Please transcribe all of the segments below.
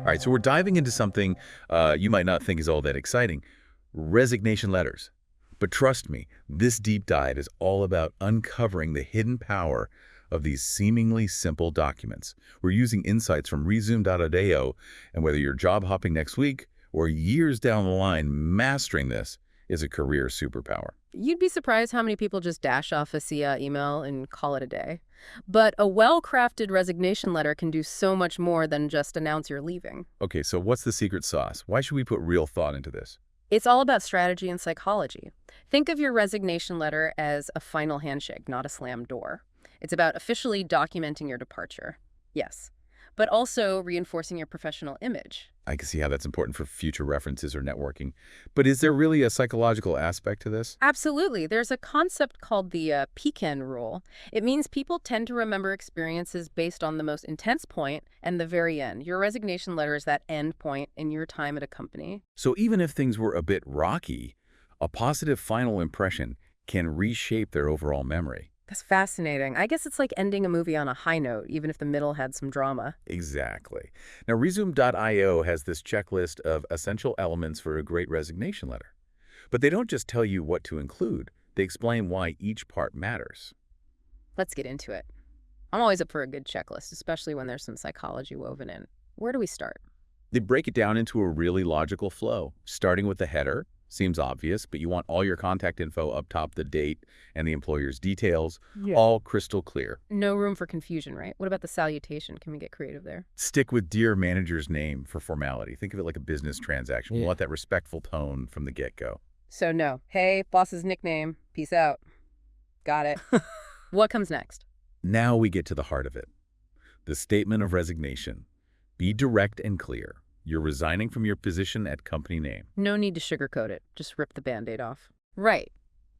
All right, so we're diving into something you might not think is all that exciting, resignation letters. But trust me, this deep dive is all about uncovering the hidden power of these seemingly simple documents. We're using insights from Rezoom.io, and whether you're job hopping next week or years down the line, mastering this is a career superpower. You'd be surprised how many people just dash off a CIA email and call it a day. But a well-crafted resignation letter can do so much more than just announce you're leaving. Okay, so what's the secret sauce? Why should we put real thought into this? It's all about strategy and psychology. Think of your resignation letter as a final handshake, not a slam door. It's about officially documenting your departure, yes, but also reinforcing your professional image. I can see how that's important for future references or networking. But is there really a psychological aspect to this? Absolutely. There's a concept called the pecan rule. It means people tend to remember experiences based on the most intense point and the very end. Your resignation letter is that end point in your time at a company. So even if things were a bit rocky, a positive final impression can reshape their overall memory. That's fascinating. I guess it's like ending a movie on a high note, even if the middle had some drama. Exactly. Now, Rezoom.io has this checklist of essential elements for a great resignation letter. But they don't just tell you what to include. They explain why each part matters. Let's get into it. I'm always up for a good checklist, especially when there's some psychology woven in. Where do we start? They break it down into a really logical flow, starting with the header. Seems obvious, but you want all your contact info up top, the date and the employer's details, all crystal clear. No room for confusion, right? What about the salutation? Can we get creative there? Stick with dear manager's name for formality. Think of it like a business transaction. We want that respectful tone from the get-go. So no. Hey, boss's nickname. Peace out. Got it. What comes next? Now we get to the heart of it. The statement of resignation. Be direct and clear. You're resigning from your position at company name. No need to sugarcoat it. Just rip the Band-Aid off. Right.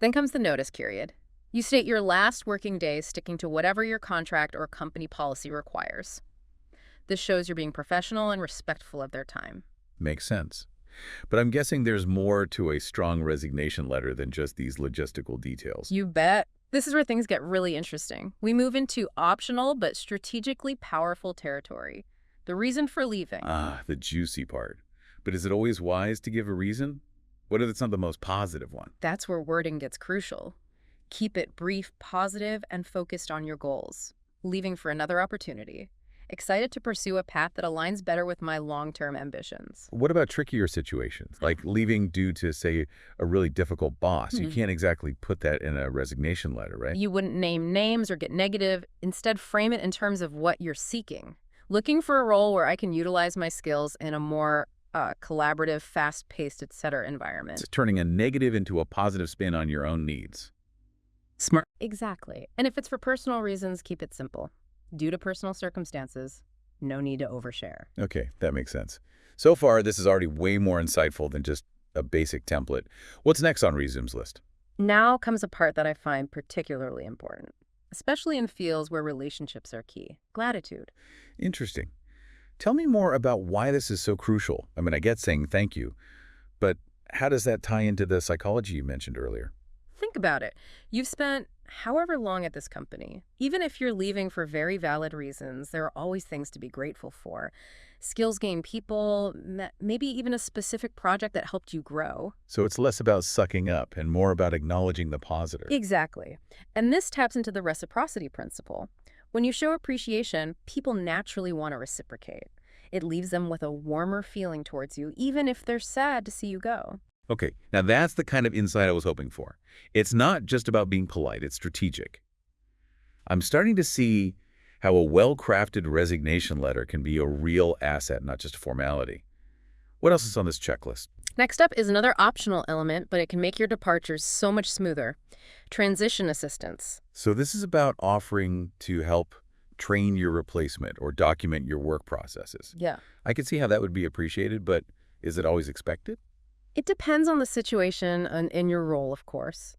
Then comes the notice period. You state your last working day sticking to whatever your contract or company policy requires. This shows you're being professional and respectful of their time. Makes sense. But I'm guessing there's more to a strong resignation letter than just these logistical details. You bet. This is where things get really interesting. We move into optional but strategically powerful territory. The reason for leaving. Ah, the juicy part. But is it always wise to give a reason? What if it's not the most positive one? That's where wording gets crucial. Keep it brief, positive, and focused on your goals. Leaving for another opportunity. Excited to pursue a path that aligns better with my long-term ambitions. What about trickier situations, like leaving due to, say, a really difficult boss? You can't exactly put that in a resignation letter, right? You wouldn't name names or get negative. Instead, frame it in terms of what you're seeking. Looking for a role where I can utilize my skills in a more collaborative, fast-paced, etc. environment. It's turning a negative into a positive spin on your own needs. Smart. Exactly. And if it's for personal reasons, keep it simple. Due to personal circumstances, no need to overshare. Okay, that makes sense. So far, this is already way more insightful than just a basic template. What's next on Rezoom's list? Now comes a part that I find particularly important, especially in fields where relationships are key. Gratitude. Interesting. Tell me more about why this is so crucial. I mean, I get saying thank you, but how does that tie into the psychology you mentioned earlier? Think about it. You've spent however long at this company. Even if you're leaving for very valid reasons, there are always things to be grateful for. Skills gained people, maybe even a specific project that helped you grow. So it's less about sucking up and more about acknowledging the positive. Exactly. And this taps into the reciprocity principle. When you show appreciation, people naturally want to reciprocate. It leaves them with a warmer feeling towards you, even if they're sad to see you go. Okay, now that's the kind of insight I was hoping for. It's not just about being polite, it's strategic. I'm starting to see how a well-crafted resignation letter can be a real asset, not just a formality. What else is on this checklist? Next up is another optional element, but it can make your departures so much smoother. Transition assistance. So this is about offering to help train your replacement or document your work processes. Yeah. I can see how that would be appreciated, but is it always expected? It depends on the situation and in your role, of course.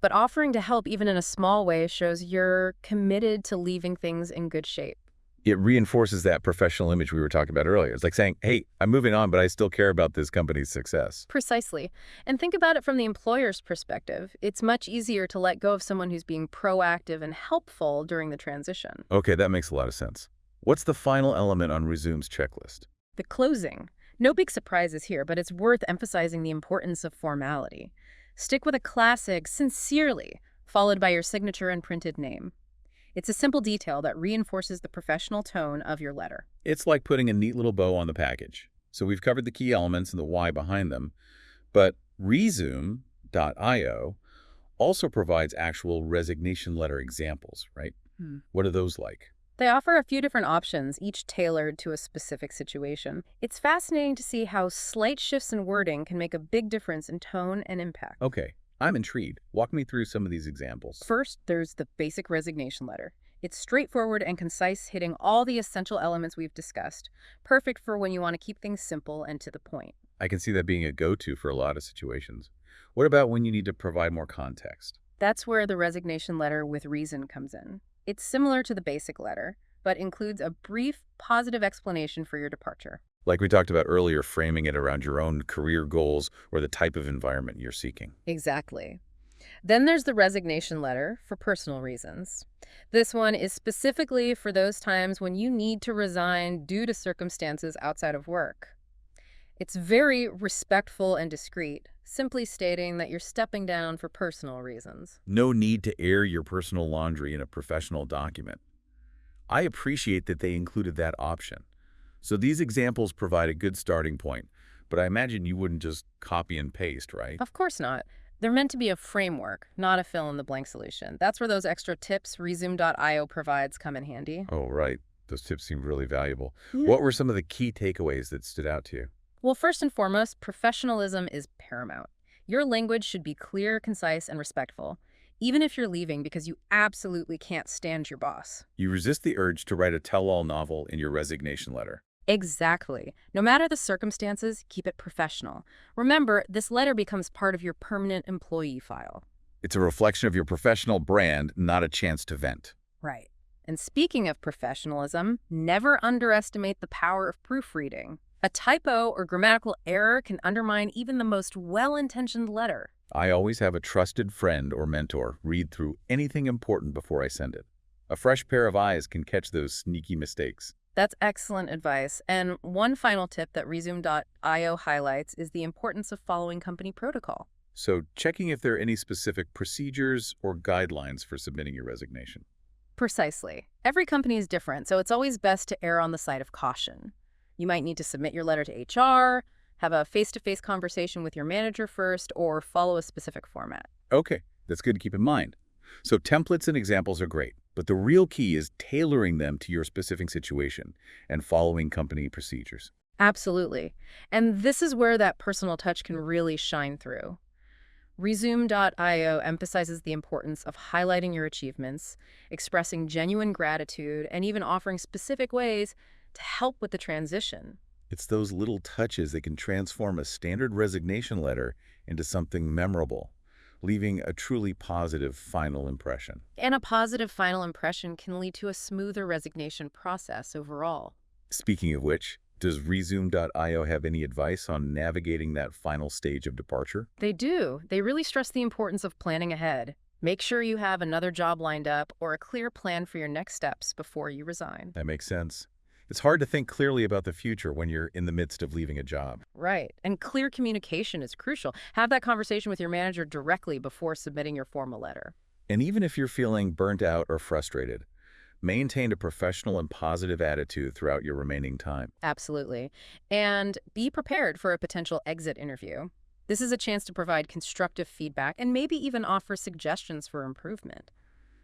But offering to help even in a small way shows you're committed to leaving things in good shape. It reinforces that professional image we were talking about earlier. It's like saying, hey, I'm moving on, but I still care about this company's success. Precisely. And think about it from the employer's perspective. It's much easier to let go of someone who's being proactive and helpful during the transition. Okay, that makes a lot of sense. What's the final element on Rezoom's checklist? The closing. No big surprises here, but it's worth emphasizing the importance of formality. Stick with a classic "sincerely," followed by your signature and printed name. It's a simple detail that reinforces the professional tone of your letter. It's like putting a neat little bow on the package. So we've covered the key elements and the why behind them, but Rezoom.io also provides actual resignation letter examples, right? Hmm. What are those like? They offer a few different options, each tailored to a specific situation. It's fascinating to see how slight shifts in wording can make a big difference in tone and impact. Okay, I'm intrigued. Walk me through some of these examples. First, there's the basic resignation letter. It's straightforward and concise, hitting all the essential elements we've discussed. Perfect for when you want to keep things simple and to the point. I can see that being a go-to for a lot of situations. What about when you need to provide more context? That's where the resignation letter with reason comes in. It's similar to the basic letter, but includes a brief, positive explanation for your departure. Like we talked about earlier, framing it around your own career goals or the type of environment you're seeking. Exactly. Then there's the resignation letter for personal reasons. This one is specifically for those times when you need to resign due to circumstances outside of work. It's very respectful and discreet, simply stating that you're stepping down for personal reasons. No need to air your personal laundry in a professional document. I appreciate that they included that option. So these examples provide a good starting point, but I imagine you wouldn't just copy and paste, right? Of course not. They're meant to be a framework, not a fill-in-the-blank solution. That's where those extra tips Rezoom.io provides come in handy. Oh, right. Those tips seem really valuable. What were some of the key takeaways that stood out to you? Well, first and foremost, professionalism is paramount. Your language should be clear, concise, and respectful, even if you're leaving because you absolutely can't stand your boss. You resist the urge to write a tell-all novel in your resignation letter. Exactly. No matter the circumstances, keep it professional. Remember, this letter becomes part of your permanent employee file. It's a reflection of your professional brand, not a chance to vent. Right. And speaking of professionalism, never underestimate the power of proofreading. A typo or grammatical error can undermine even the most well-intentioned letter. I always have a trusted friend or mentor read through anything important before I send it. A fresh pair of eyes can catch those sneaky mistakes. That's excellent advice. And one final tip that Rezoom.io highlights is the importance of following company protocol. So checking if there are any specific procedures or guidelines for submitting your resignation. Precisely. Every company is different, so it's always best to err on the side of caution. You might need to submit your letter to HR, have a face-to-face conversation with your manager first, or follow a specific format. Okay, that's good to keep in mind. So templates and examples are great, but the real key is tailoring them to your specific situation and following company procedures. Absolutely. And this is where that personal touch can really shine through. Rezoom.io emphasizes the importance of highlighting your achievements, expressing genuine gratitude, and even offering specific ways to help with the transition. It's those little touches that can transform a standard resignation letter into something memorable, leaving a truly positive final impression. And a positive final impression can lead to a smoother resignation process overall. Speaking of which, does Rezoom.io have any advice on navigating that final stage of departure? They do. They really stress the importance of planning ahead. Make sure you have another job lined up or a clear plan for your next steps before you resign. That makes sense. It's hard to think clearly about the future when you're in the midst of leaving a job. Right. And clear communication is crucial. Have that conversation with your manager directly before submitting your formal letter. And even if you're feeling burnt out or frustrated, maintain a professional and positive attitude throughout your remaining time. Absolutely. And be prepared for a potential exit interview. This is a chance to provide constructive feedback and maybe even offer suggestions for improvement.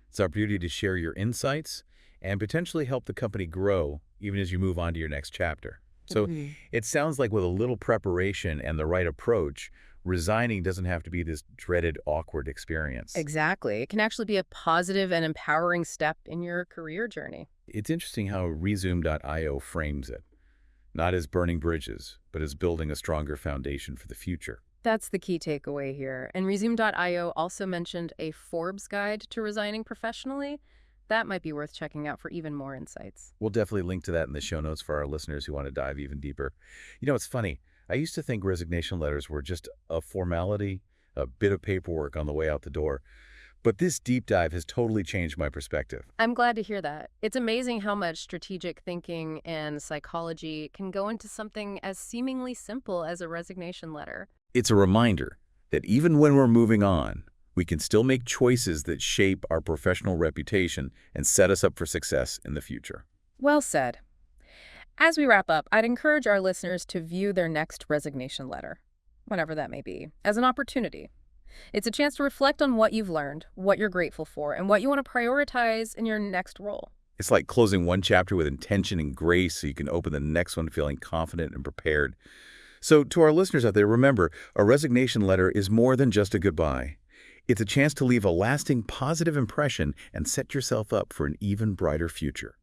It's our opportunity to share your insights and potentially help the company grow even as you move on to your next chapter. So it sounds like with a little preparation and the right approach, resigning doesn't have to be this dreaded, awkward experience. Exactly. It can actually be a positive and empowering step in your career journey. It's interesting how Rezoom.io frames it, not as burning bridges, but as building a stronger foundation for the future. That's the key takeaway here. And Resume.io also mentioned a Forbes guide to resigning professionally. That might be worth checking out for even more insights. We'll definitely link to that in the show notes for our listeners who want to dive even deeper. You know, it's funny. I used to think resignation letters were just a formality, a bit of paperwork on the way out the door. But this deep dive has totally changed my perspective. I'm glad to hear that. It's amazing how much strategic thinking and psychology can go into something as seemingly simple as a resignation letter. It's a reminder that even when we're moving on, we can still make choices that shape our professional reputation and set us up for success in the future. Well said. As we wrap up, I'd encourage our listeners to view their next resignation letter, whatever that may be, as an opportunity. It's a chance to reflect on what you've learned, what you're grateful for, and what you want to prioritize in your next role. It's like closing one chapter with intention and grace so you can open the next one feeling confident and prepared. So to our listeners out there, remember, a resignation letter is more than just a goodbye. It's a chance to leave a lasting positive impression and set yourself up for an even brighter future.